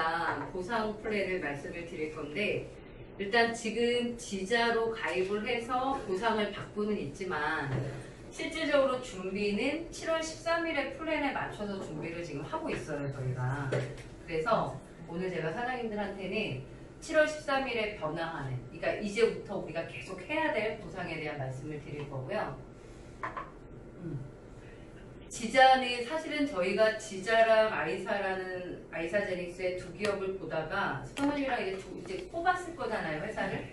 대한 보상 플랜을 말씀을 드릴 건데, 일단 지금 지자로 가입을 해서 보상을 받고는 있지만 실질적으로 준비는 7월 13일에 플랜에 맞춰서 준비를 지금 하고 있어요, 저희가. 그래서 오늘 제가 사장님들한테는 7월 13일에 변화하는, 그러니까 이제부터 우리가 계속 해야 될 보상에 대한 말씀을 드릴 거고요. 지자는 사실은 저희가 지자랑 아이사제닉스의 두 기업을 보다가 스포머님이랑 이제 뽑았을 거잖아요, 회사를.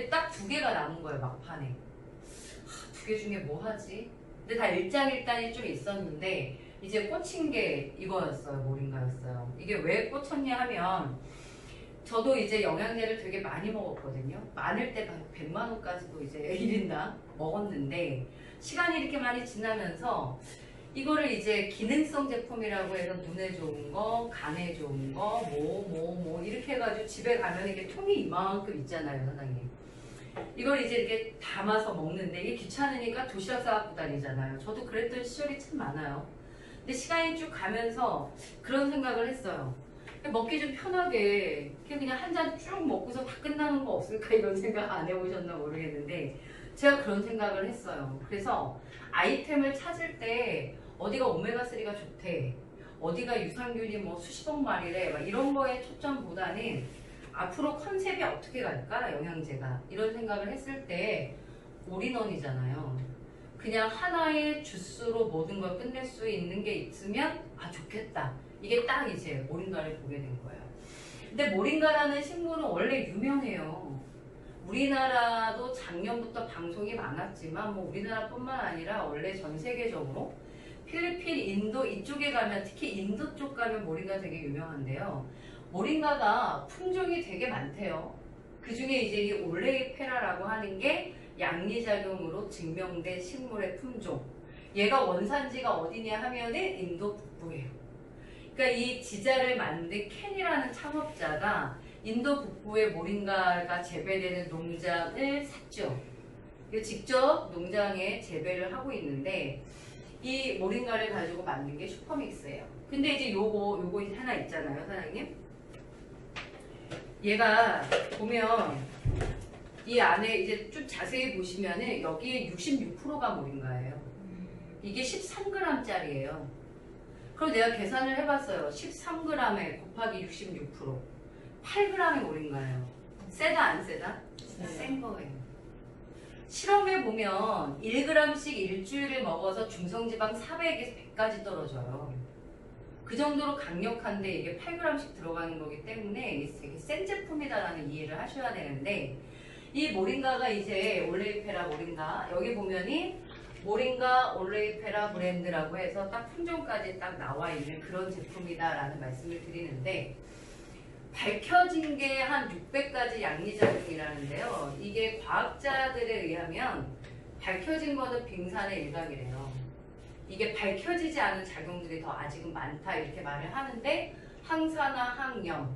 딱 두 개가 남은 거예요, 막판에. 두 개 중에 뭐 하지? 근데 다 일장일단이 좀 있었는데 이제 꽂힌 게 이거였어요, 모링가였어요. 이게 왜 꽂혔냐 하면 저도 이제 영양제를 되게 많이 먹었거든요. 많을 때 100만 원까지도 이제 1인당 먹었는데 시간이 이렇게 많이 지나면서 이거를 이제 기능성 제품이라고 해서 눈에 좋은 거, 간에 좋은 거, 뭐 이렇게 해가지고 집에 가면 이게 통이 이만큼 있잖아요, 사장님. 이걸 이제 이렇게 담아서 먹는데 이게 귀찮으니까 도시락 싸갖고 다니잖아요. 저도 그랬던 시절이 참 많아요. 근데 시간이 쭉 가면서 그런 생각을 했어요. 먹기 좀 편하게 그냥 한 잔 쭉 먹고서 다 끝나는 거 없을까 이런 생각 안 해보셨나 모르겠는데 제가 그런 생각을 했어요. 그래서 아이템을 찾을 때 어디가 오메가3가 좋대, 어디가 유산균이 뭐 수십억 마리래, 막 이런 거에 초점보다는 앞으로 컨셉이 어떻게 갈까, 영양제가, 이런 생각을 했을 때 올인원이잖아요. 그냥 하나의 주스로 모든 걸 끝낼 수 있는 게 있으면 아 좋겠다. 이게 딱 이제 모링가를 보게 된 거예요. 근데 모링가라는 식물은 원래 유명해요. 우리나라도 작년부터 방송이 많았지만 뭐 우리나라뿐만 아니라 원래 전 세계적으로 필리핀, 인도 이쪽에 가면 특히 인도 쪽 가면 모링가 되게 유명한데요. 모링가가 품종이 되게 많대요. 그 중에 이제 이 올레이페라라고 하는 게 양리작용으로 증명된 식물의 품종. 얘가 원산지가 어디냐 하면은 인도 북부예요. 그러니까 이 지자를 만든 켄이라는 창업자가 인도 북부의 모링가가 재배되는 농장을 샀죠. 직접 농장에 재배를 하고 있는데 이 모링가를 가지고 만든 게 슈퍼믹스예요. 근데 이제 요거 하나 있잖아요, 사장님. 얘가 보면 이 안에 이제 좀 자세히 보시면은 여기에 66%가 모링가예요. 이게 13g짜리예요. 그럼 내가 계산을 해봤어요. 13g에 곱하기 66%. 8g의 모링가예요. 세다 안 세다? 센 거예요. 실험해 보면 1g씩 일주일을 먹어서 중성지방 400에서 100까지 떨어져요. 그 정도로 강력한데 이게 8g씩 들어가는 거기 때문에 되게 센 제품이다라는 이해를 하셔야 되는데 이 모링가가 이제 올레이페라 모링가 여기 보면이 모링가 올레이페라 브랜드라고 해서 딱 품종까지 딱 나와 있는 그런 제품이다라는 말씀을 드리는데 밝혀진 게 한 600가지 양리작용이라는데요. 이게 과학자들에 의하면 밝혀진 거는 빙산의 일각이래요. 이게 밝혀지지 않은 작용들이 더 아직은 많다 이렇게 말을 하는데 항산화, 항염,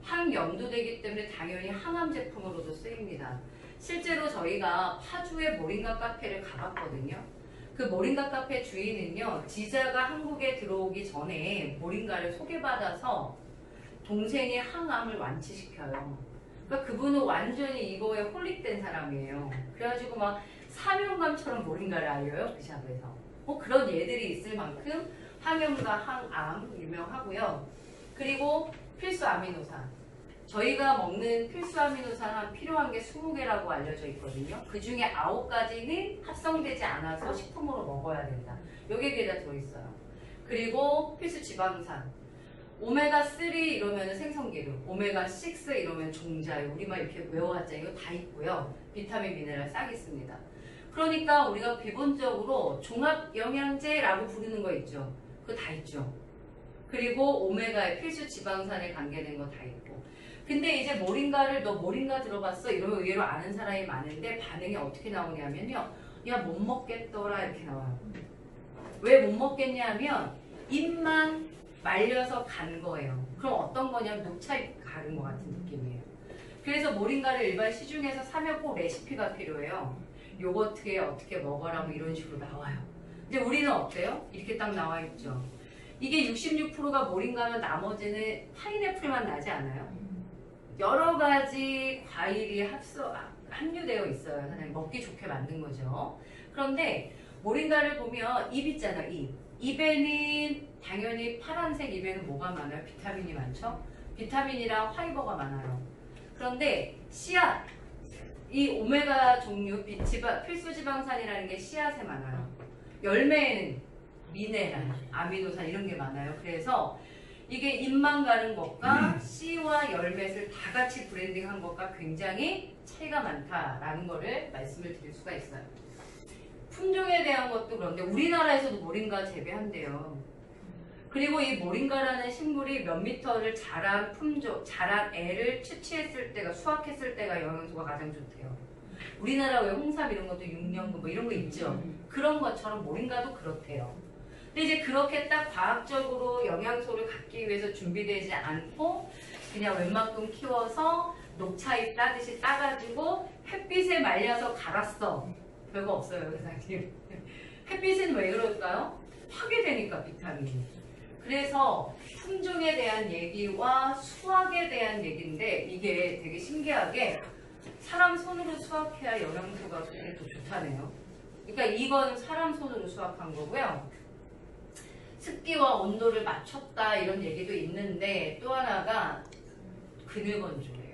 항염도 되기 때문에 당연히 항암 제품으로도 쓰입니다. 실제로 저희가 파주의 모링가 카페를 가봤거든요. 그 모링가 카페 주인은요, 지자가 한국에 들어오기 전에 모링가를 소개받아서 동생의 항암을 완치시켜요. 그러니까 그분은 완전히 이거에 홀릭된 사람이에요. 그래가지고 막 사명감처럼 모링가를 알려요, 그 샵에서. 그런 예들이 있을 만큼 항염과 항암 유명하고요. 그리고 필수 아미노산. 저희가 먹는 필수 아미노산 필요한 게 20개라고 알려져 있거든요. 그 중에 9가지는 합성되지 않아서 식품으로 먹어야 된다. 여기에 다 들어있어요. 그리고 필수 지방산. 오메가3 이러면 생선기름, 오메가6 이러면 종자유, 우리만 이렇게 외워왔자 이거 다 있고요. 비타민, 미네랄 싹 있습니다. 그러니까 우리가 기본적으로 종합영양제라고 부르는 거 있죠. 그거 다 있죠. 그리고 오메가의 필수 지방산에 관계된 거 다 있고. 근데 이제 모링가를 너 모링가 들어봤어? 이러면 의외로 아는 사람이 많은데 반응이 어떻게 나오냐면요. 야, 못 먹겠더라 이렇게 나와요. 왜 못 먹겠냐면 입만 말려서 간 거예요. 그럼 어떤 거냐면 녹차잎 가른 것 같은 느낌이에요. 그래서 모링가를 일반 시중에서 사면 꼭 레시피가 필요해요. 요거트에 어떻게 먹어라 뭐 이런 식으로 나와요. 근데 우리는 어때요? 이렇게 딱 나와 있죠. 이게 66%가 모링가면 나머지는 파인애플만 나지 않아요? 여러 가지 과일이 함유되어 있어요. 사장님 먹기 좋게 만든 거죠. 그런데 모링가를 보면 잎 있잖아요. 잎에는 당연히 파란색 잎에는 뭐가 많아요? 비타민이 많죠? 비타민이랑 파이버가 많아요. 그런데 씨앗, 이 오메가 종류 필수지방산이라는 게 씨앗에 많아요. 열매에는 미네랄, 아미노산 이런 게 많아요. 그래서 이게 잎만 가른 것과 씨와 열매를 다 같이 브랜딩한 것과 굉장히 차이가 많다라는 거를 말씀을 드릴 수가 있어요. 품종에 대한 것도 그런데 우리나라에서도 모링가 재배한대요. 그리고 이 모링가라는 식물이 몇 미터를 자란 애를 채취했을 때가, 수확했을 때가 영양소가 가장 좋대요. 우리나라 왜 홍삼 이런 것도 6년근 뭐 이런 거 있죠. 그런 것처럼 모링가도 그렇대요. 근데 이제 그렇게 딱 과학적으로 영양소를 갖기 위해서 준비되지 않고 그냥 웬만큼 키워서 녹차잎 따듯이 따가지고 햇빛에 말려서 갈았어. 별거 없어요, 사장님. 햇빛은 왜 그럴까요? 파괴되니까 비타민이. 그래서 품종에 대한 얘기와 수확에 대한 얘기인데 이게 되게 신기하게 사람 손으로 수확해야 영양소가 더 좋다네요. 그러니까 이건 사람 손으로 수확한 거고요. 습기와 온도를 맞췄다 이런 얘기도 있는데 또 하나가 그늘 건조예요.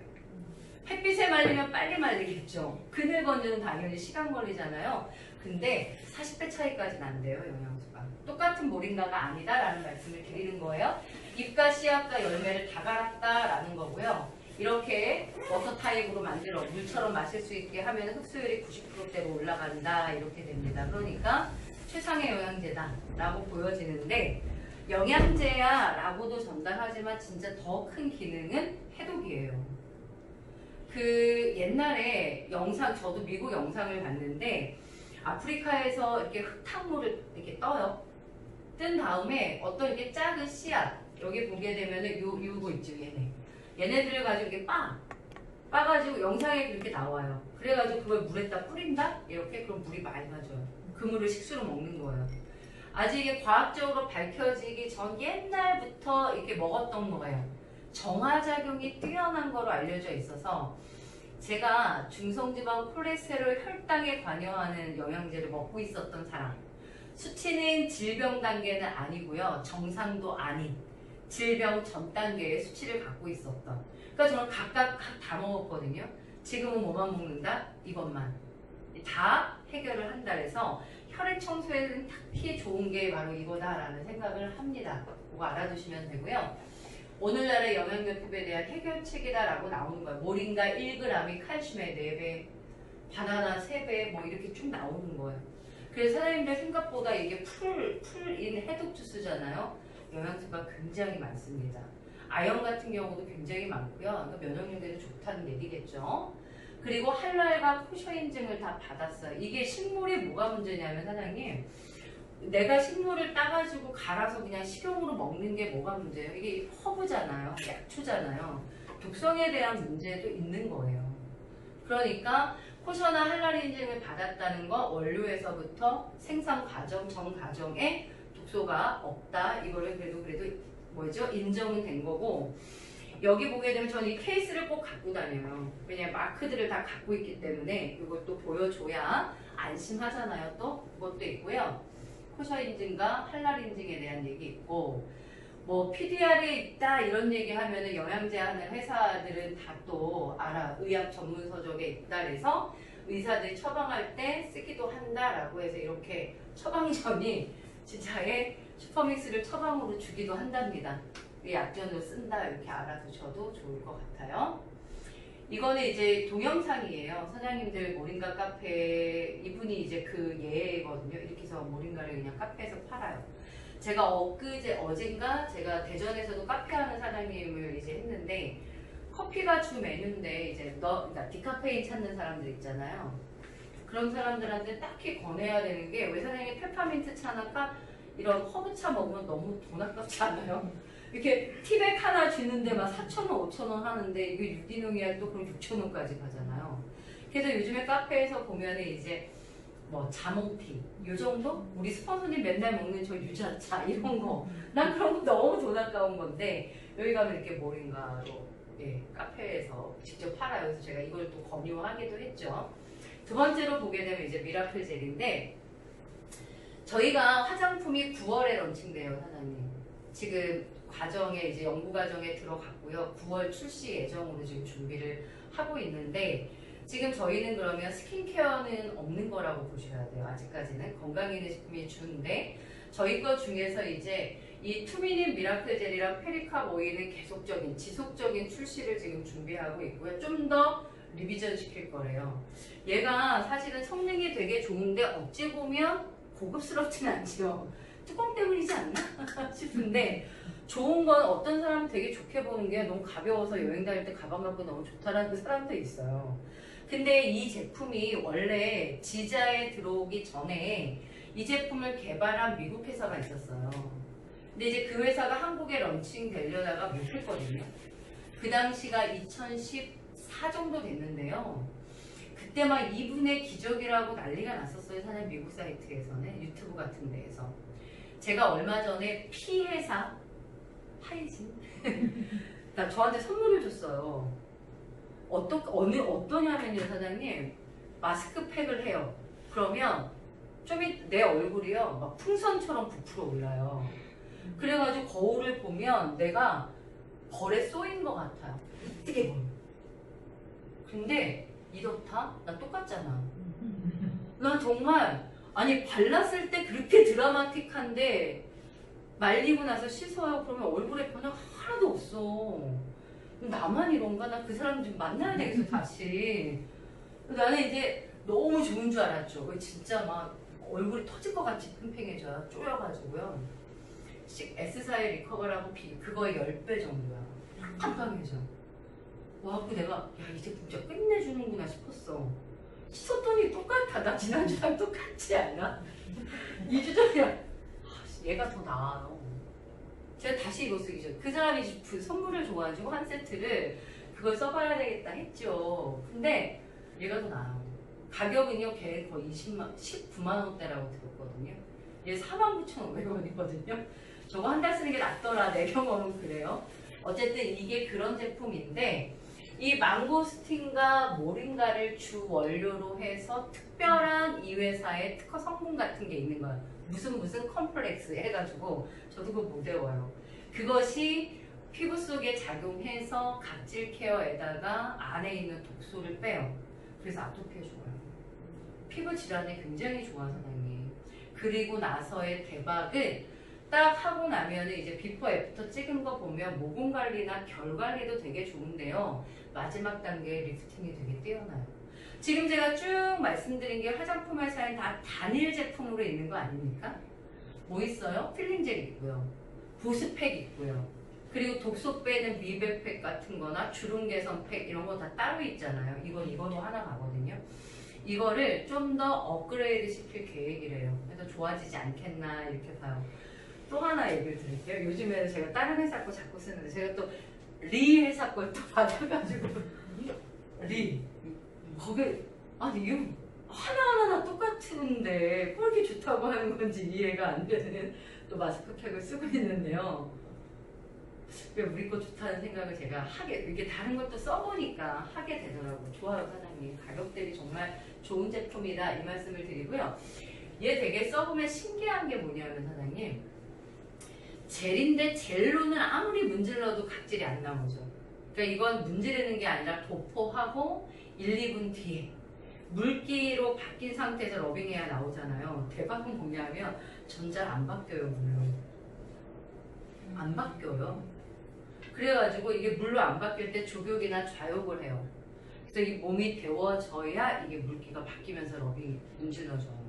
햇빛에 말리면 빨리 말리겠죠. 그늘 건조는 당연히 시간 걸리잖아요. 근데 40배 차이까지 난대요, 영양소가. 똑같은 모링가가 아니다라는 말씀을 드리는 거예요. 잎과 씨앗과 열매를 다 갈았다라는 거고요. 이렇게 워터 타입으로 만들어 물처럼 마실 수 있게 하면 흡수율이 90%대로 올라간다 이렇게 됩니다. 그러니까 최상의 영양제다라고 보여지는데 영양제야 라고도 전달하지만 진짜 더 큰 기능은 해독이에요. 그 옛날에 영상, 저도 미국 영상을 봤는데 아프리카에서 이렇게 흙탕물을 이렇게 떠요. 뜬 다음에 어떤 이렇게 작은 씨앗, 여기 보게 되면은 요거 있죠, 얘네들을 가지고 이렇게 빠가지고 영상에 그렇게 나와요. 그래가지고 그걸 물에다 뿌린다? 이렇게 그럼 물이 맑아져요. 그 물을 식수로 먹는 거예요. 아직 이게 과학적으로 밝혀지기 전 옛날부터 이렇게 먹었던 거예요. 정화작용이 뛰어난 거로 알려져 있어서 제가 중성지방 콜레스테롤 혈당에 관여하는 영양제를 먹고 있었던 사람. 수치는 질병 단계는 아니고요. 정상도 아닌 질병 전 단계의 수치를 갖고 있었던. 그러니까 저는 각각 다 먹었거든요. 지금은 뭐만 먹는다? 이것만. 다 해결을 한다 해서 혈액 청소에는 특히 좋은 게 바로 이거다라는 생각을 합니다. 그거 알아두시면 되고요. 오늘날의 영양결핍에 대한 해결책이다라고 나오는 거예요. 모링가 1g이 칼슘의 4배, 바나나 3배 뭐 이렇게 쭉 나오는 거예요. 그래서 사장님들 생각보다 이게 풀인 해독 주스잖아요. 영양소가 굉장히 많습니다. 아연 같은 경우도 굉장히 많고요. 면역력에도 좋다는 얘기겠죠. 그리고 할랄과 코셔 인증을 다 받았어요. 이게 식물이 뭐가 문제냐면 사장님, 내가 식물을 따가지고 갈아서 그냥 식용으로 먹는 게 뭐가 문제예요? 이게 허브잖아요. 약초잖아요. 독성에 대한 문제도 있는 거예요. 그러니까 코셔나 할랄 인증을 받았다는 거 원료에서부터 생산 과정, 전 과정에 독소가 없다. 이거를 그래도 뭐죠? 인정은 된 거고 여기 보게 되면 저는 이 케이스를 꼭 갖고 다녀요. 왜냐면 마크들을 다 갖고 있기 때문에 이것도 보여줘야 안심하잖아요. 또 그것도 있고요. 코셔 인증과 할랄 인증에 대한 얘기 있고 뭐 PDR이 있다 이런 얘기 하면은 영양제 하는 회사들은 다 또 알아. 의학 전문 서적에 있다 그래서 의사들이 처방할 때 쓰기도 한다라고 해서 이렇게 처방전이 진짜의 슈퍼믹스를 처방으로 주기도 한답니다. 약전으로 쓴다 이렇게 알아두셔도 좋을 것 같아요. 이거는 이제 동영상이에요. 사장님들 모링가 카페 이분이 이제 그 예거든요. 이렇게 해서 모링가를 그냥 카페에서 팔아요. 제가 어젠가 제가 대전에서도 카페 하는 사장님을 이제 했는데 커피가 주 메뉴인데 이제 그러니까 디카페인 찾는 사람들 있잖아요. 그런 사람들한테 딱히 권해야 되는 게 왜 사장님이 페퍼민트 차나 이런 허브차 먹으면 너무 돈 아깝지 않아요? 이렇게 티백 하나 주는데 막 4,000원, 5,000원 하는데 이게 유기농이야 또 그럼 6,000원까지 가잖아요. 그래서 요즘에 카페에서 보면은 이제 뭐 자몽티 요 정도? 우리 스폰서님 맨날 먹는 저 유자차 이런 거 난 그런 거 너무 돈 아까운 건데 여기 가면 이렇게 모링가로 예, 카페에서 직접 팔아요. 그래서 제가 이걸 또 권유하기도 했죠. 두 번째로 보게 되면 이제 미라클 젤인데 저희가 화장품이 9월에 런칭돼요, 사장님. 지금 과정에 이제 연구 과정에 들어갔고요. 9월 출시 예정으로 지금 준비를 하고 있는데 지금 저희는 그러면 스킨케어는 없는 거라고 보셔야 돼요. 아직까지는 건강기능식품이 주인데 저희 것 중에서 이제 이 투미닌 미라클 젤이랑 페리캅 오일은 계속적인 지속적인 출시를 지금 준비하고 있고요. 좀 더 리비전 시킬 거래요. 얘가 사실은 성능이 되게 좋은데 어찌 보면 고급스럽진 않죠. 뚜껑 때문이지 않나 싶은데 좋은 건 어떤 사람은 되게 좋게 보는 게 너무 가벼워서 여행 다닐 때 가방 갖고 너무 좋다라는 사람도 있어요. 근데 이 제품이 원래 지자에 들어오기 전에 이 제품을 개발한 미국 회사가 있었어요. 근데 이제 그 회사가 한국에 런칭 되려다가 못했거든요. 그 당시가 2014 정도 됐는데요. 그때 막 이분의 기적이라고 난리가 났었어요. 사실 미국 사이트에서는 유튜브 같은 데에서. 제가 얼마 전에 피 회사 하이진 나 저한테 선물을 줬어요. 어떠냐면요, 사장님. 마스크팩을 해요. 그러면 좀 내 얼굴이요, 막 풍선처럼 부풀어 올라요. 그래가지고 거울을 보면 내가 벌에 쏘인 것 같아요. 어떻게? 근데 이렇다? 나 똑같잖아. 난 정말 아니 발랐을 때 그렇게 드라마틱한데 말리고 나서 씻어요. 그러면 얼굴에 변화 하나도 없어. 나만 이런가? 나 그 사람 좀 만나야 되겠어 다시. 나는 이제 너무 좋은 줄 알았죠. 진짜 막 얼굴이 터질 것 같이 팽팽해져요. 쪼여가지고요. S사의 리커버라고 그거의 10배 정도야. 깜깜해져. 와, 그 내가 야 이제 진짜 끝내주는구나 싶었어. 씻었더니 똑같아. 나 지난주랑 똑같지 않아? 2주 전이야. 얘가 더 나아. 제가 다시 이거 쓰기 전. 그 사람이 그 선물을 줘가지고 한 세트를 그걸 써봐야 되겠다 했죠. 근데 얘가 더 나아요. 가격은요, 걔 거의 19만원대라고 들었거든요. 얘 49,500원이거든요. 저거 한 달 쓰는 게 낫더라. 내 경험은 그래요. 어쨌든 이게 그런 제품인데 이 망고스틴과 모링가를 주 원료로 해서 특별한 이 회사의 특허 성분 같은 게 있는 거예요. 무슨 컴플렉스 해가지고 저도 그거 못 외워요. 그것이 피부 속에 작용해서 각질 케어에다가 안에 있는 독소를 빼요. 그래서 아토피에 좋아요. 피부 질환에 굉장히 좋아, 사장님. 그리고 나서의 대박은 딱 하고 나면은 이제 비포 애프터 찍은 거 보면 모공 관리나 결 관리도 되게 좋은데요. 마지막 단계 리프팅이 되게 뛰어나요. 지금 제가 쭉 말씀드린 게 화장품 회사에 다 단일 제품으로 있는 거 아닙니까? 뭐 있어요? 필링 젤 있고요. 보습팩 있고요. 그리고 독소 빼는 미백팩 같은 거나 주름 개선 팩 이런 거 다 따로 있잖아요. 이거로 하나 가거든요. 이거를 좀 더 업그레이드 시킬 계획이래요. 그래서 좋아지지 않겠나 이렇게 봐요. 또 하나 얘기를 드릴게요. 요즘에는 제가 다른 회사 거 자꾸 쓰는데 제가 또 리 회사 걸 또 받아가지고 리 거기 아니 이거 하나하나 똑같은데 왜 이렇게 좋다고 하는 건지 이해가 안 되는 또 마스크팩을 쓰고 있는데요. 우리 거 좋다는 생각을 제가 이게 다른 것도 써보니까 하게 되더라고요. 좋아요, 사장님. 가격 대비 정말 좋은 제품이다 이 말씀을 드리고요. 얘 되게 써보면 신기한 게 뭐냐면 사장님, 젤인데 젤로는 아무리 문질러도 각질이 안 나오죠. 그러니까 이건 문지르는 게 아니라 도포하고 1, 2분 뒤에 물기로 바뀐 상태에서 러빙해야 나오잖아요. 대박은 뭐냐면 전 잘 안 바뀌어요, 물로. 안 바뀌어요. 그래가지고 이게 물로 안 바뀔 때 족욕이나 좌욕을 해요. 그래서 이 몸이 데워져야 이게 물기가 바뀌면서 러빙이 문질러져요.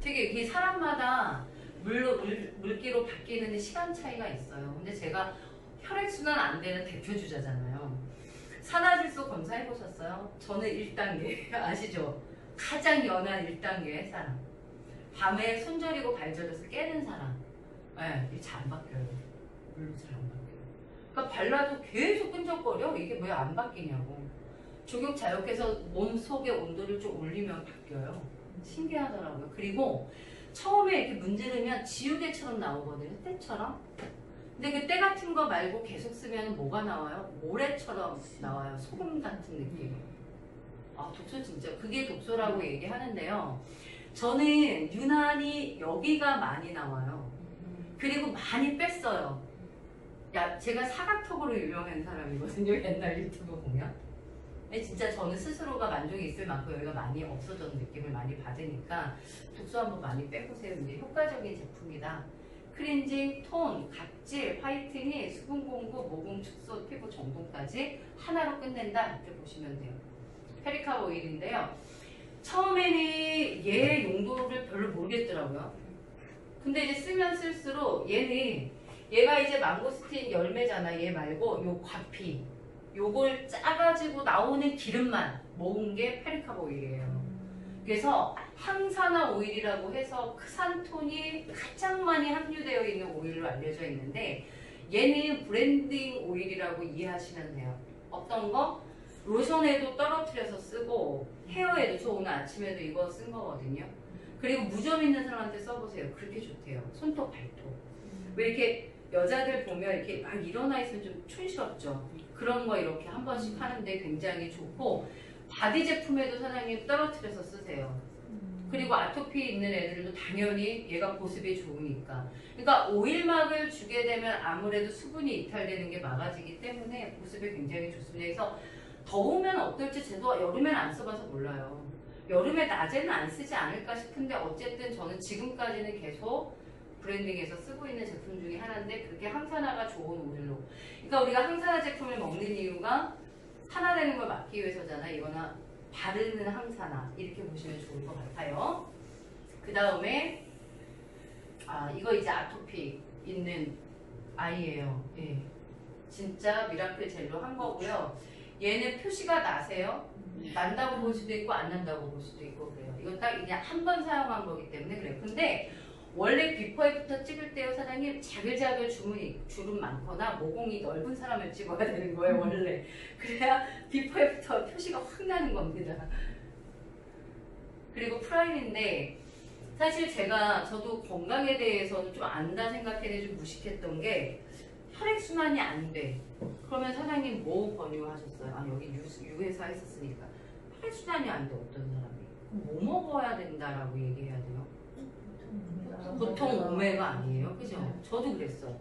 되게 이게 사람마다 물기로 바뀌는 시간 차이가 있어요. 근데 제가 혈액순환 안 되는 대표 주자잖아요. 산화질소 검사해보셨어요? 저는 1단계 아시죠? 가장 연한 1단계 사람. 밤에 손 저리고 발 저려서 깨는 사람. 네, 이게 잘 안 바뀌어요. 물로 잘 안 바뀌어요. 그러니까 발라도 계속 끈적거려. 이게 왜 안 바뀌냐고. 족욕 자욕해서 몸 속의 온도를 좀 올리면 바뀌어요. 신기하더라고요. 그리고 처음에 이렇게 문지르면 지우개처럼 나오거든요. 때처럼. 근데 그 때 같은 거 말고 계속 쓰면 뭐가 나와요? 모래처럼 나와요. 소금 같은 느낌. 아, 독소 진짜 그게 독소라고 얘기하는데요. 저는 유난히 여기가 많이 나와요. 그리고 많이 뺐어요. 야, 제가 사각턱으로 유명한 사람이거든요. 옛날 유튜브 보면. 진짜 저는 스스로가 만족이 있을 만큼 여기가 많이 없어졌는 느낌을 많이 받으니까 독소 한번 많이 빼보세요. 이제 효과적인 제품이다. 클렌징, 톤, 각질, 화이트닝, 수분 공급, 모공 축소, 피부 정돈까지 하나로 끝낸다. 이렇게 보시면 돼요. 페리카 오일인데요. 처음에는 얘 용도를 별로 모르겠더라고요. 근데 이제 쓰면 쓸수록 얘가 이제 망고스틴 열매잖아. 얘 말고 요 과피. 요걸 짜가지고 나오는 기름만 모은 게 페리카 오일이에요. 그래서 항산화 오일이라고 해서 크산톤이 가장 많이 함유되어 있는 오일로 알려져 있는데 얘는 브랜딩 오일이라고 이해하시면 돼요. 어떤 거? 로션에도 떨어뜨려서 쓰고 헤어에도 저 오늘 아침에도 이거 쓴 거거든요. 그리고 무좀 있는 사람한테 써보세요. 그렇게 좋대요. 손톱, 발톱. 왜 이렇게 여자들 보면 이렇게 막 일어나 있으면 좀 촌스럽죠. 그런 거 이렇게 한 번씩 하는데 굉장히 좋고 바디 제품에도 사장님 떨어뜨려서 쓰세요. 그리고 아토피 있는 애들도 당연히 얘가 보습이 좋으니까. 그러니까 오일막을 주게 되면 아무래도 수분이 이탈되는 게 막아지기 때문에 보습에 굉장히 좋습니다. 그래서 더우면 어떨지 저도 여름에는 안 써봐서 몰라요. 여름에 낮에는 안 쓰지 않을까 싶은데 어쨌든 저는 지금까지는 계속 브랜딩에서 쓰고 있는 제품 중에 하나인데 그게 항산화가 좋은 오일로. 그러니까 우리가 항산화 제품을 먹는 이유가 산화되는 걸 막기 위해서잖아요. 이거나 바르는 항산화 이렇게 보시면 좋을 것 같아요. 그 다음에 이거 이제 아토피 있는 아이예요. 예. 진짜 미라클 젤로 한 거고요. 얘는 표시가 나세요? 난다고 볼 수도 있고 안 난다고 볼 수도 있고 그래요. 이건 딱 그냥 한 번 사용한 거기 때문에 그래요. 근데 원래 비포 애프터 찍을 때요 사장님 자글자글 주름 많거나 모공이 넓은 사람을 찍어야 되는 거예요 원래. 그래야 비포 애프터 표시가 확 나는 겁니다. 그리고 프라임인데 사실 저도 건강에 대해서는 좀 안다 생각했는데 좀 무식했던 게 혈액순환이 안 돼. 그러면 사장님 뭐 권유하셨어요? 여기 유회사 했었으니까 혈액순환이 안 돼 어떤 사람이. 그럼 뭐 먹어야 된다라고 얘기해야 돼요? 보통 오메가 아니에요? 그죠? 저도 그랬어요.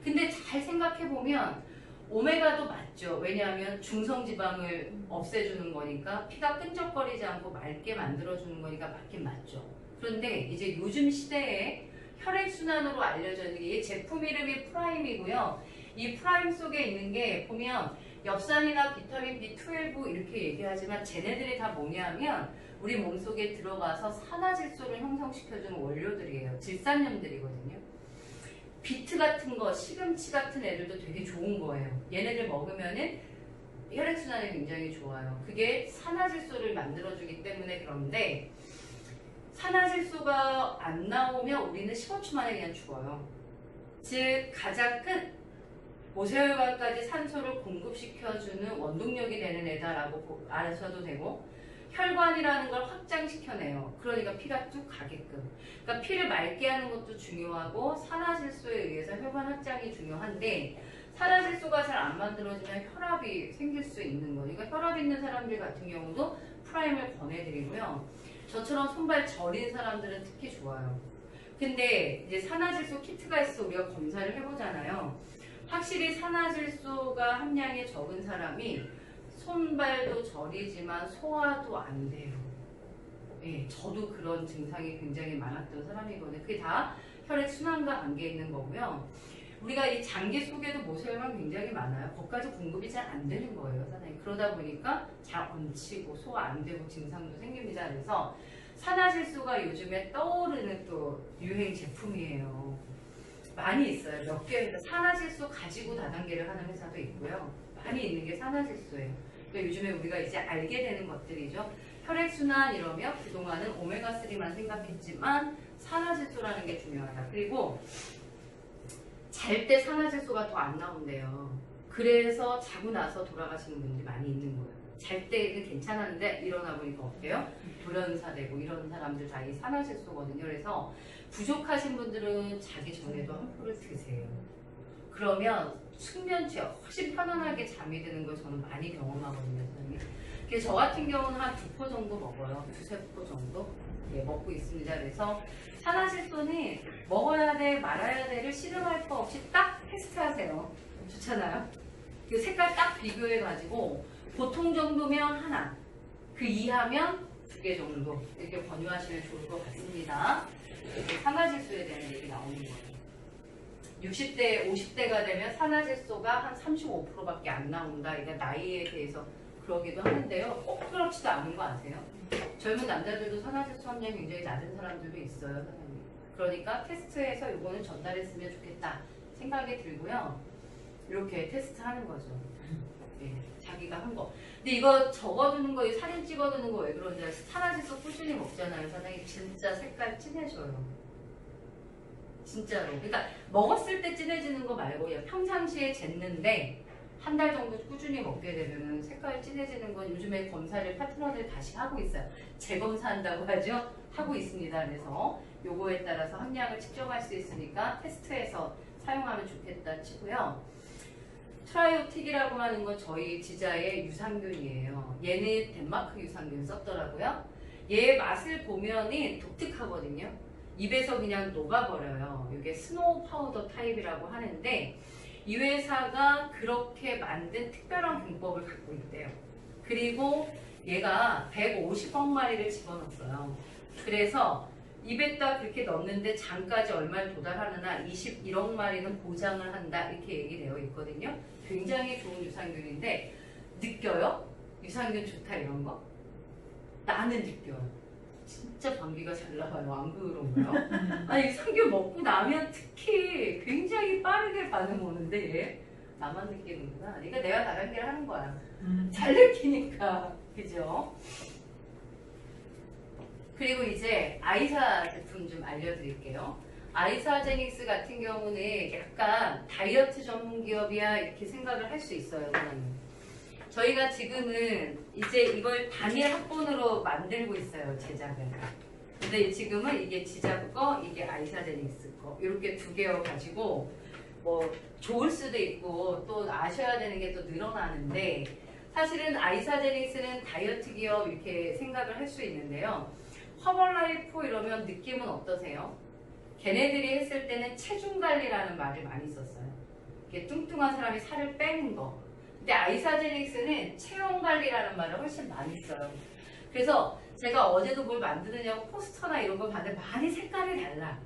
근데 잘 생각해보면 오메가도 맞죠. 왜냐하면 중성지방을 없애주는 거니까 피가 끈적거리지 않고 맑게 만들어주는 거니까 맞긴 맞죠. 그런데 이제 요즘 시대에 혈액순환으로 알려져 있는 게 이 제품 이름이 프라임이고요. 이 프라임 속에 있는 게 보면 엽산이나 비타민 B12 이렇게 얘기하지만 쟤네들이 다 뭐냐면 우리 몸속에 들어가서 산화질소를 형성시켜주는 원료들이에요. 질산염들이거든요. 비트 같은 거, 시금치 같은 애들도 되게 좋은 거예요. 얘네들 먹으면은 혈액순환이 굉장히 좋아요. 그게 산화질소를 만들어주기 때문에 그런데 산화질소가 안 나오면 우리는 15초 만에 그냥 죽어요. 즉 가장 끝 모세혈관까지 산소를 공급시켜주는 원동력이 되는 애다라고 아셔도 되고 혈관이라는 걸 확장시켜내요. 그러니까 피가 쭉 가게끔. 그러니까 피를 맑게 하는 것도 중요하고 산화질소에 의해서 혈관 확장이 중요한데 산화질소가 잘 안 만들어지면 혈압이 생길 수 있는 거예요. 그러니까 혈압 있는 사람들 같은 경우도 프라임을 권해드리고요. 저처럼 손발 저린 사람들은 특히 좋아요. 근데 이제 산화질소 키트가 있어서 우리가 검사를 해보잖아요. 확실히 산화질소가 함량이 적은 사람이 손발도 저리지만 소화도 안 돼요. 예, 저도 그런 증상이 굉장히 많았던 사람이거든요. 그게 다 혈액순환과 관계 있는 거고요. 우리가 이 장기 속에도 모세혈관 굉장히 많아요. 거기까지 공급이 잘 안 되는 거예요, 사장님. 그러다 보니까 잘 얹히고 소화 안 되고 증상도 생깁니다. 그래서 산화질소가 요즘에 떠오르는 또 유행 제품이에요. 많이 있어요. 몇 개, 산화질소 가지고 다단계를 하는 회사도 있고요. 많이 있는 게 산화질소예요. 그러니까 요즘에 우리가 이제 알게 되는 것들이죠. 혈액순환 이러면 그동안은 오메가3만 생각했지만 산화질소라는 게 중요하다. 그리고 잘 때 산화질소가 더 안 나온대요. 그래서 자고 나서 돌아가시는 분들이 많이 있는 거예요. 잘 때는 괜찮았는데 일어나 보니까 어때요? 돌연사되고 이런 사람들 다 이 산화질소거든요. 그래서 부족하신 분들은 자기 전에도 한 포를 드세요. 그러면 숙면치에 훨씬 편안하게 잠이 드는 걸 저는 많이 경험하거든요, 선생님. 그래서 저 같은 경우는 한 2포 정도 먹어요. 2~3포 정도 먹고 있습니다. 그래서 산화질소는 먹어야 돼, 말아야 돼를 씨름할 거 없이 딱 테스트하세요. 좋잖아요. 그 색깔 딱 비교해가지고 보통 정도면 하나, 그 이하면 2개 정도 이렇게 권유하시면 좋을 것 같습니다. 이렇게 산화질소에 대한 얘기 나오는 거예요. 60대, 50대가 되면 산화질소가 한 35%밖에 안 나온다. 그러니까 나이에 대해서 그러기도 하는데요. 꼭 그렇지도 않은 거 아세요? 젊은 남자들도 산화질소 함량이 굉장히 낮은 사람들도 있어요, 선생님. 그러니까 테스트해서 이거는 전달했으면 좋겠다 생각이 들고요. 이렇게 테스트하는 거죠. 네, 자기가 한 거. 근데 이거 적어두는 거, 사진 찍어두는 거 왜 그런지 아세요? 산화질소 꾸준히 먹잖아요, 사장님. 진짜 색깔 진해져요. 진짜로. 그러니까 먹었을 때 진해지는 거 말고 평상시에 쟀는데 한 달 정도 꾸준히 먹게 되면 색깔이 진해지는 건 요즘에 검사를 파트너들 다시 하고 있어요. 재검사한다고 하죠. 하고 있습니다. 그래서 요거에 따라서 함량을 측정할 수 있으니까 테스트해서 사용하면 좋겠다 치고요. 트라이오틱이라고 하는 건 저희 지자의 유산균이에요. 얘는 덴마크 유산균 썼더라고요. 얘 맛을 보면은 독특하거든요. 입에서 그냥 녹아버려요. 이게 스노우 파우더 타입이라고 하는데 이 회사가 그렇게 만든 특별한 공법을 갖고 있대요. 그리고 얘가 150억 마리를 집어넣었어요. 그래서 입에다 그렇게 넣는데 장까지 얼마에 도달하느냐 21억 마리는 보장을 한다 이렇게 얘기되어 있거든요. 굉장히 좋은 유산균인데 느껴요? 유산균 좋다 이런 거? 나는 느껴요. 진짜 감기가 잘 나와요. 안 그런가요? 아니 유산균 먹고 나면 특히 굉장히 빠르게 반응 오는데 얘 나만 느끼는구나. 그러니까 내가 다단계를 하는 거야. 잘 느끼니까. 그죠? 그리고 이제 아이사 제품 좀 알려드릴게요. 아이사제닉스 같은 경우는 약간 다이어트 전문 기업이야 이렇게 생각을 할 수 있어요. 저희가 지금은 이제 이걸 단일 합본으로 만들고 있어요. 제작을. 근데 지금은 이게 지작 거, 이게 아이사제닉스 거 이렇게 2개여가지고 뭐 좋을 수도 있고 또 아셔야 되는 게 또 늘어나는데 사실은 아이사제닉스는 다이어트 기업 이렇게 생각을 할 수 있는데요. 허벌라이프 이러면 느낌은 어떠세요? 걔네들이 했을 때는 체중 관리라는 말을 많이 썼어요. 이게 뚱뚱한 사람이 살을 빼는 거. 근데 아이사제닉스는 체형 관리라는 말을 훨씬 많이 써요. 그래서 제가 어제도 뭘 만드느냐고 포스터나 이런 거 봤는데 많이 색깔이 달라.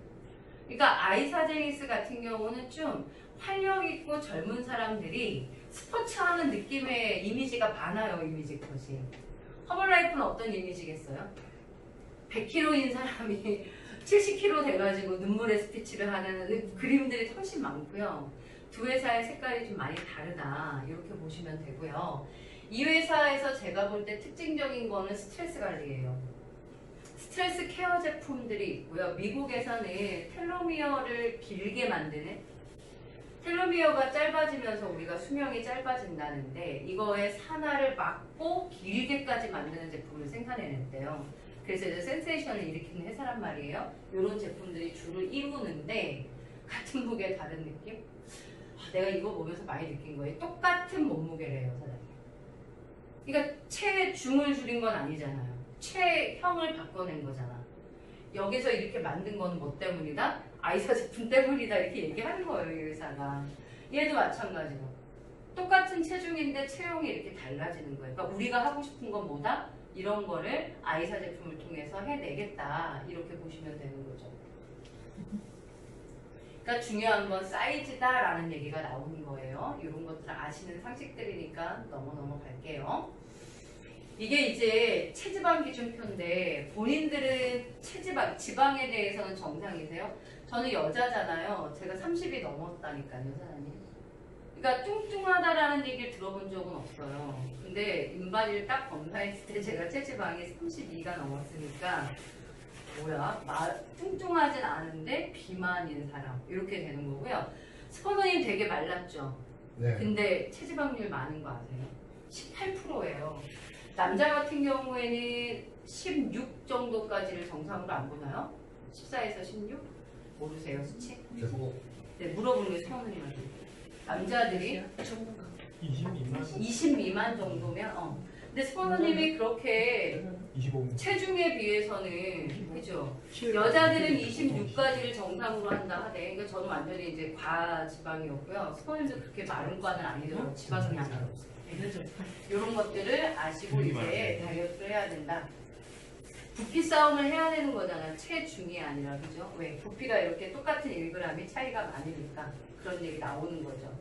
그러니까 아이사제닉스 같은 경우는 좀 활력 있고 젊은 사람들이 스포츠하는 느낌의 이미지가 많아요. 이미지 컷이. 허벌라이프는 어떤 이미지겠어요? 100kg인 사람이 70kg 돼가지고 눈물의 스피치를 하는 그림들이 훨씬 많고요. 두 회사의 색깔이 좀 많이 다르다 이렇게 보시면 되고요. 이 회사에서 제가 볼 때 특징적인 거는 스트레스 관리예요. 스트레스 케어 제품들이 있고요. 미국에서는 텔로미어를 길게 만드는 텔로미어가 짧아지면서 우리가 수명이 짧아진다는데 이거의 산화를 막고 길게까지 만드는 제품을 생산해냈대요. 그래서 이제 센세이션을 일으키는 회사란 말이에요. 이런 제품들이 주를 이루는데 같은 무게 다른 느낌? 내가 이거 보면서 많이 느낀 거예요. 똑같은 몸무게래요, 사장님. 그러니까 체중을 줄인 건 아니잖아요. 체형을 바꿔낸 거잖아. 여기서 이렇게 만든 건 뭐 때문이다? 아이사 제품 때문이다 이렇게 얘기하는 거예요, 이 회사가. 얘도 마찬가지로. 똑같은 체중인데 체형이 이렇게 달라지는 거예요. 그러니까 우리가 하고 싶은 건 뭐다? 이런 거를 아이사 제품을 통해서 해내겠다 이렇게 보시면 되는 거죠. 그러니까 중요한 건 사이즈다라는 얘기가 나오는 거예요. 이런 것들 아시는 상식들이니까 넘어갈게요. 이게 이제 체지방 기준표인데 본인들은 지방에 대해서는 정상이세요? 저는 여자잖아요. 제가 30이 넘었다니까요, 사장님. 그러니까 뚱뚱하다라는 얘기를 들어본 적은 없어요. 근데 인바디를 딱 검사했을 때 제가 체지방이 32가 넘었으니까 뭐야? 뚱뚱하진 않은데 비만인 사람 이렇게 되는 거고요. 스포너님 되게 말랐죠? 네. 근데 체지방률 많은 거 아세요? 18%예요. 남자 같은 경우에는 16 정도까지를 정상으로 안 보나요? 14에서 16? 모르세요, 수치? 네, 물어보는 게 서원님한테. 남자들이 20 미만 정도면, 근데 서원님이 그렇게 25. 체중에 비해서는, 그죠? 여자들은 26까지를 정상으로 한다 하대. 그러니까 저는 완전히 이제 과지방이었고요. 서원님도 그렇게 마른 과는 아니더라고요. 지방이 아니라. 이런 것들을 아시고 이제 다이어트를 해야 된다. 부피 싸움을 해야 되는 거잖아요. 체중이 아니라, 그죠? 왜? 부피가 이렇게 똑같은 1g이 차이가 많으니까 그런 얘기 나오는 거죠.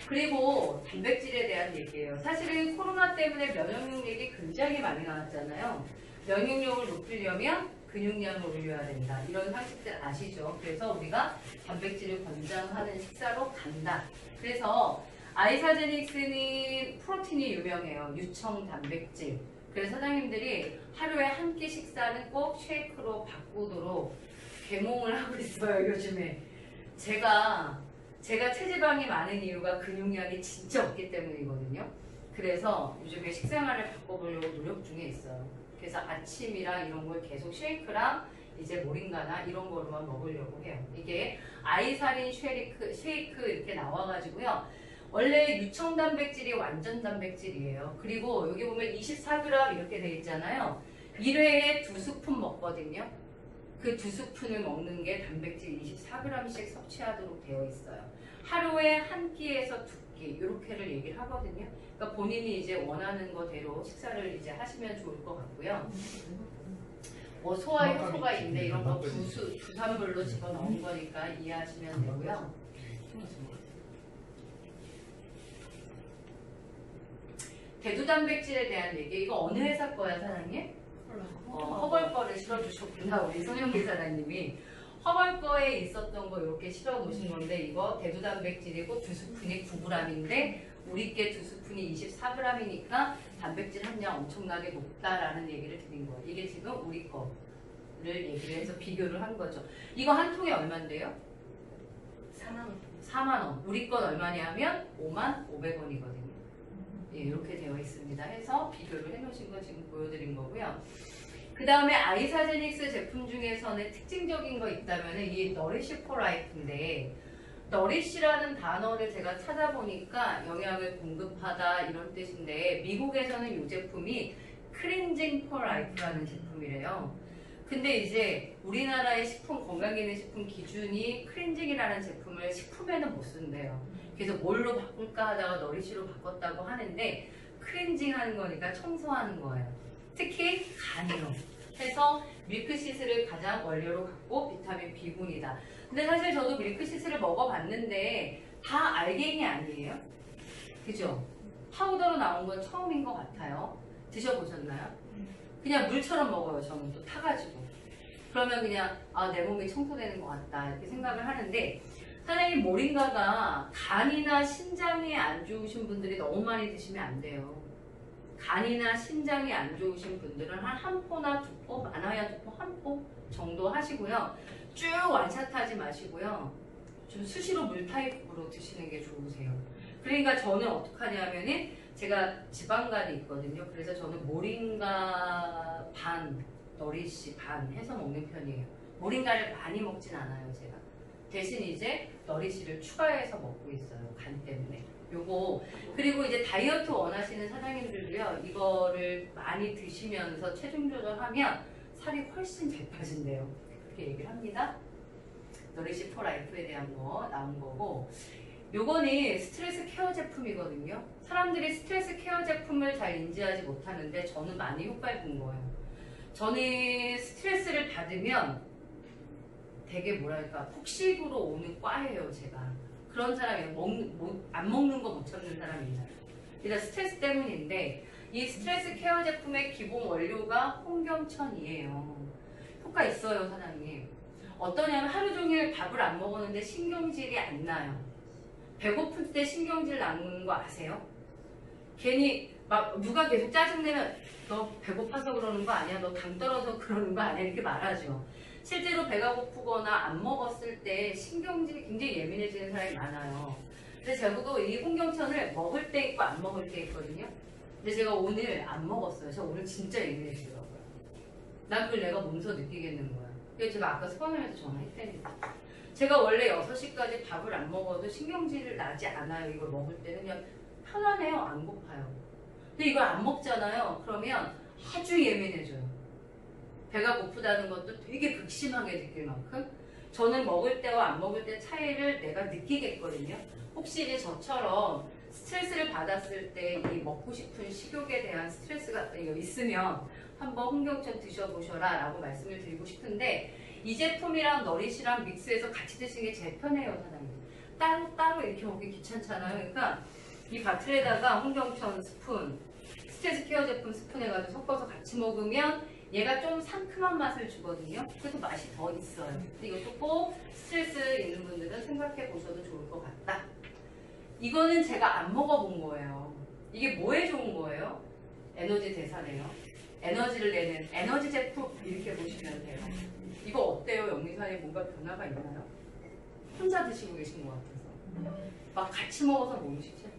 그리고 단백질에 대한 얘기예요. 사실은 코로나 때문에 면역력이 굉장히 많이 나왔잖아요. 면역력을 높이려면 근육량을 올려야 된다. 이런 상식들 아시죠? 그래서 우리가 단백질을 권장하는 식사로 간다. 그래서 아이사제닉스는 프로틴이 유명해요. 유청 단백질. 그래서 사장님들이 하루에 한 끼 식사는 꼭 쉐이크로 바꾸도록 계몽을 하고 있어요, 요즘에. 제가 체지방이 많은 이유가 근육량이 진짜 없기 때문이거든요. 그래서 요즘에 식생활을 바꿔보려고 노력 중에 있어요. 그래서 아침이랑 이런 걸 계속 쉐이크랑 이제 모링가나 이런 거로만 먹으려고 해요. 이게 아이사린 쉐이크 이렇게 나와가지고요. 원래 유청 단백질이 완전 단백질이에요. 그리고 여기 보면 24g 이렇게 돼 있잖아요. 1회에 2스푼 먹거든요. 그 2스푼을 먹는 게 단백질 24g씩 섭취하도록 되어 있어요. 하루에 한 끼에서 2끼 이렇게를 얘기를 하거든요. 그러니까 본인이 이제 원하는 거대로 식사를 이제 하시면 좋을 것 같고요. 뭐 소화 효소가 있는데 이런 거 부산물로 집어넣은 거니까 이해하시면 되고요. 대두 단백질에 대한 얘기, 이거 어느 회사 거야, 사장님? 허벌 거를 실어주셨구나, 우리 손영기 사장님이. 허벌 거에 있었던 거 이렇게 실어 놓으신 건데, 이거 대두 단백질이고 2스푼이 9g인데, 우리 게 2스푼이 24g이니까 단백질 함량 엄청나게 높다라는 얘기를 드린 거예요. 이게 지금 우리 거를 얘기를 해서 비교를 한 거죠. 이거 한 통에 얼마인데요? 4만원. 우리 건 얼마냐면 55,500원이거든요. 예, 이렇게 되어 있습니다. 해서 비교를 해놓으신 거 지금 보여드린 거고요. 그 다음에 아이사제닉스 제품 중에서는 특징적인 거 있다면 이 너리시 포 라이프인데, 너리시라는 단어를 제가 찾아보니까 영양을 공급하다 이런 뜻인데, 미국에서는 이 제품이 클렌징 포 라이프라는 제품이래요. 근데 이제 우리나라의 식품 건강기능식품 기준이 클렌징이라는 제품을 식품에는 못 쓴대요. 그래서 뭘로 바꿀까 하다가 너리시로 바꿨다고 하는데, 클렌징 하는 거니까 청소하는 거예요. 특히 간이요. 해서 밀크시스를 가장 원료로 갖고 비타민 B군이다. 근데 사실 저도 밀크시스를 먹어봤는데 다 알갱이 아니에요? 그죠? 파우더로 나온 건 처음인 것 같아요. 드셔보셨나요? 그냥 물처럼 먹어요. 저는 또 타가지고. 그러면 그냥 내 몸이 청소되는 것 같다 이렇게 생각을 하는데, 사장님 모링가가 간이나 신장이 안 좋으신 분들이 너무 많이 드시면 안 돼요. 간이나 신장이 안 좋으신 분들은 한 포나 2포, 많아야 2포, 1포 정도 하시고요. 쭉 완샷하지 마시고요. 좀 수시로 물 타입으로 드시는 게 좋으세요. 그러니까 저는 어떻게 하냐면은 제가 지방간이 있거든요. 그래서 저는 모링가 반, 너리시 반 해서 먹는 편이에요. 모링가를 많이 먹진 않아요, 제가. 대신 이제 너리시를 추가해서 먹고 있어요, 간 때문에. 요거, 그리고 이제 다이어트 원하시는 사장님들도요, 이거를 많이 드시면서 체중 조절하면 살이 훨씬 잘 빠진대요. 그렇게 얘기를 합니다. 너리시 포 라이프에 대한 거 나온 거고, 요거는 스트레스 케어 제품이거든요. 사람들이 스트레스 케어 제품을 잘 인지하지 못하는데 저는 많이 효과를 본 거예요. 저는 스트레스를 받으면 되게 뭐랄까 폭식으로 오는 과예요, 제가. 그런 사람이에요. 안 먹는 거 못 참는 사람이잖아요. 그래서 스트레스 때문인데, 이 스트레스 케어 제품의 기본 원료가 홍경천이에요. 효과 있어요, 사장님. 어떠냐면 하루 종일 밥을 안 먹었는데 신경질이 안 나요. 배고플 때 신경질 나는 거 아세요? 괜히 막 누가 계속 짜증내면 너 배고파서 그러는 거 아니야? 너 당 떨어서 그러는 거 아니야? 이렇게 말하죠. 실제로 배가 고프거나 안 먹었을 때 신경질이 굉장히 예민해지는 사람이 많아요. 근데 저도 이 홍경천을 먹을 때 있고 안 먹을 때 있거든요. 근데 제가 오늘 안 먹었어요. 저 오늘 진짜 예민해지더라고요. 난 그걸 내가 몸소 느끼겠는 거야. 그래서 제가 아까 스포너에서 전화했다니까. 제가 원래 6시까지 밥을 안 먹어도 신경질을 나지 않아요. 이걸 먹을 때는 그냥 편안해요. 안 고파요. 근데 이걸 안 먹잖아요. 그러면 아주 예민해져요. 배가 고프다는 것도 되게 극심하게 느낄 만큼 저는 먹을 때와 안 먹을 때 차이를 내가 느끼겠거든요. 혹시 이제 저처럼 스트레스를 받았을 때 이 먹고 싶은 식욕에 대한 스트레스가 있으면 한번 홍경천 드셔보셔라 라고 말씀을 드리고 싶은데 이 제품이랑 너릿이랑 믹스해서 같이 드시는 게 제일 편해요, 사장님. 따로 이렇게 먹기 귀찮잖아요. 그러니까 이 바틀에다가 홍경천 스푼, 스트레스 케어 제품 스푼 해가지고 섞어서 같이 먹으면 얘가 좀 상큼한 맛을 주거든요. 그래서 맛이 더 있어요. 근데 이것도 꼭 스트레스 있는 분들은 생각해 보셔도 좋을 것 같다. 이거는 제가 안 먹어본 거예요. 이게 뭐에 좋은 거예요? 에너지 대사네요. 에너지를 내는 에너지 제품 이렇게 보시면 돼요. 이거 어때요? 영리사에 뭔가 변화가 있나요? 혼자 드시고 계신 것 같아서. 막 같이 먹어서 뭐 음식이죠?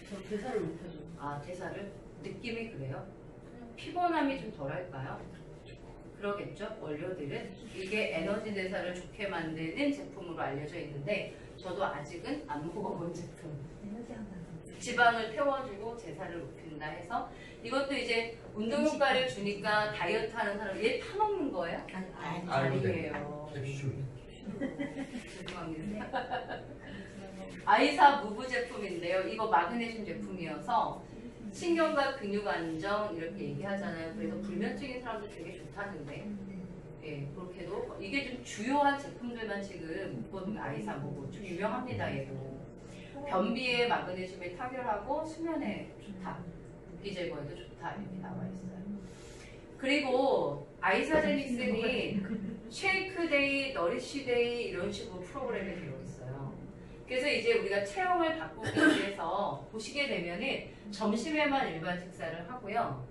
저 대사를 높여줘. 아, 대사를? 느낌이 그래요? 피곤함이 좀 덜할까요? 그러겠죠? 원료들은 이게 에너지 대사를 좋게 만드는 제품으로 알려져 있는데 저도 아직은 안 먹어본 제품. 지방을 태워주고 제사를 높인다 해서 이것도 이제 운동 효과를 주니까 다이어트 하는 사람 얘 타먹는 거예요? 아니에요. 죄송합니다. 아이사 무브 제품인데요. 이거 마그네슘 제품이어서 신경과 근육 안정 이렇게 얘기하잖아요. 그래서 불면증인 사람들 되게 좋다는데 예, 그렇게도 이게 좀 주요한 제품들만 지금 있거든요. 아이사 무브 좀 유명합니다. 얘도 변비에 마그네슘이 타결하고 수면에 좋다. 붓기 제거에도 좋다. 이렇게 나와 있어요. 그리고 아이사제닉슨이 쉐이크데이, 너리쉬데이 이런 식으로 프로그램이 되어 있어요. 그래서 이제 우리가 체형을 바꾸기 위해서 보시게 되면은 점심에만 일반 식사를 하고요.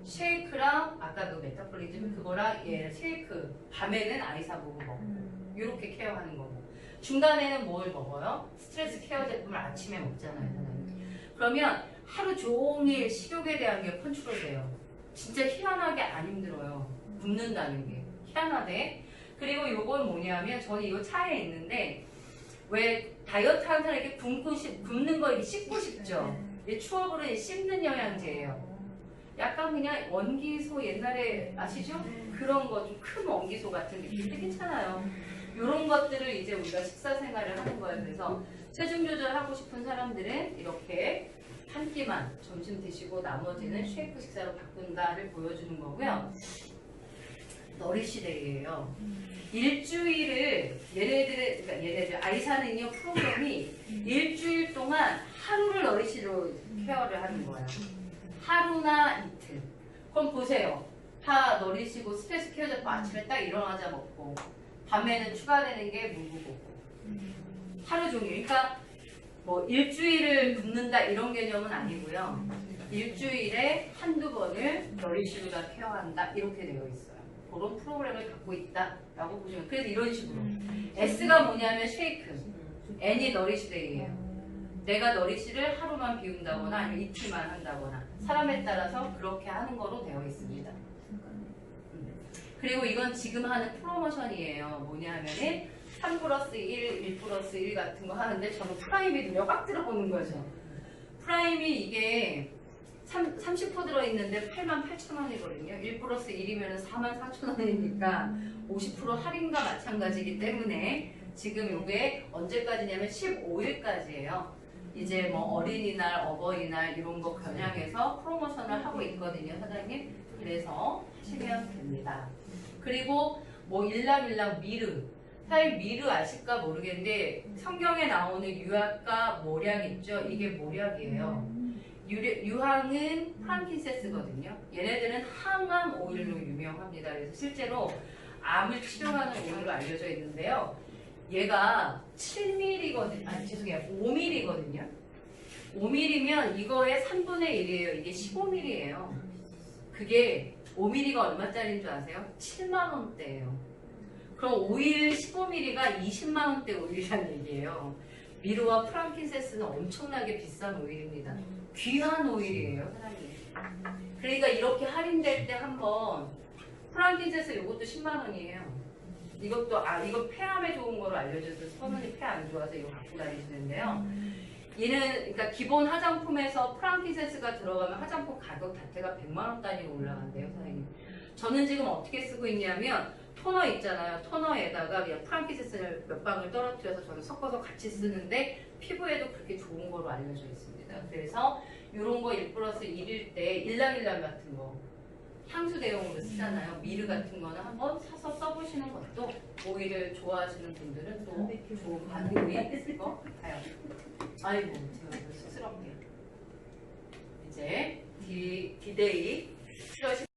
쉐이크랑 아까 그 메타볼리즘 그거랑 쉐이크 밤에는 아이사보고 먹고 이렇게 케어하는 거고 중간에는 뭘 먹어요? 스트레스 케어 제품을 아침에 먹잖아요. 그러면 하루 종일 식욕에 대한 게 컨트롤돼요. 진짜 희한하게 안 힘들어요. 굶는다는 게 희한하대. 그리고 요건 뭐냐면 저는 이거 차에 있는데 왜 다이어트 하는 사람 이렇게 굶는 거 이렇게 씹고 싶죠? 이 추억으로 씹는 영양제예요. 약간 그냥 원기소 옛날에 아시죠? 그런 거 좀 큰 원기소 같은 느낌 되게 괜찮아요. 이런 것들을 이제 우리가 식사 생활을 하는 거예요. 그래서 체중 조절하고 싶은 사람들은 이렇게 한 끼만 점심 드시고 나머지는 쉐이크 식사로 바꾼다를 보여주는 거고요. 너리시데이예요. 일주일을 얘네들 아이사는요 프로그램이 일주일 동안 하루를 너리시로 케어를 하는 거예요. 하루나 이틀. 그럼 보세요. 다 너리시고 스트레스 케어 제품 아침에 딱 일어나자 먹고 밤에는 추가되는 게 무브고고 하루 종일. 그러니까 뭐 일주일을 굶는다 이런 개념은 아니고요. 일주일에 한두 번을 너리시로 다 케어한다 이렇게 되어 있어요. 그런 프로그램을 갖고 있다라고 보시면 그래서 이런 식으로 S가 뭐냐면 쉐이크, N이 너리시데이예요. 내가 너리시를 하루만 비운다거나 아니면 이틀만 한다거나 사람에 따라서 그렇게 하는 거로 되어 있습니다. 그리고 이건 지금 하는 프로모션이에요. 뭐냐 하면은 3+1, 1+1 같은 거 하는데 저는 프라임이 눈에 확 들어오는 거죠. 프라임이 이게 30% 들어있는데 88,000원이거든요. 1+1이면 44,000원이니까 50% 할인과 마찬가지이기 때문에 지금 이게 언제까지냐면 15일까지예요. 이제 뭐 어린이날, 어버이날 이런 거 겨냥해서 프로모션을 하고 있거든요, 사장님. 그래서 하시면 됩니다. 그리고 뭐 일남일랑 미르. 사실 미르 아실까 모르겠는데 성경에 나오는 유학과 모략 있죠? 이게 모략이에요. 유황은 프랑킨세스거든요. 얘네들은 항암 오일로 유명합니다. 그래서 실제로 암을 치료하는 오일로 알려져 있는데요. 얘가 7mm거든요. 아니 죄송해요. 5mm거든요. 5mm면 이거의 3분의 1이에요. 이게 15mm예요. 그게 5mm가 얼마짜리인 줄 아세요? 7만 원대예요. 그럼 오일 15mm가 20만 원대 오일이라는 얘기예요. 미르와 프랑킨센스는 엄청나게 비싼 오일입니다. 귀한 오일이에요, 사장님. 그러니까 이렇게 할인될 때 한번 프랑킨센스 이것도 10만 원이에요. 이것도 이거 폐암에 좋은 거로 알려져서 선원이 폐 안 좋아서 이거 갖고 다니시는데요. 얘는 그러니까 기본 화장품에서 프랑킨센스가 들어가면 화장품 가격 자체가 100만 원 단위로 올라간대요, 사장님. 저는 지금 어떻게 쓰고 있냐면 토너 있잖아요. 토너에다가 그냥 프랑킨센스를 몇 방울 떨어뜨려서 저는 섞어서 같이 쓰는데 피부에도 그렇게 좋은 거로 알려져 있습니다. 그래서 이런 거 1+1일 때 일랑일랑 같은 거 향수 대용으로 쓰잖아요. 미르 같은 거는 한번 사서 써보시는 것도 오일을 좋아하시는 분들은 또 좋은 반응이 있을 것 같아요. 아이고 제가 쑥스럽네요. 이제 디데이 7월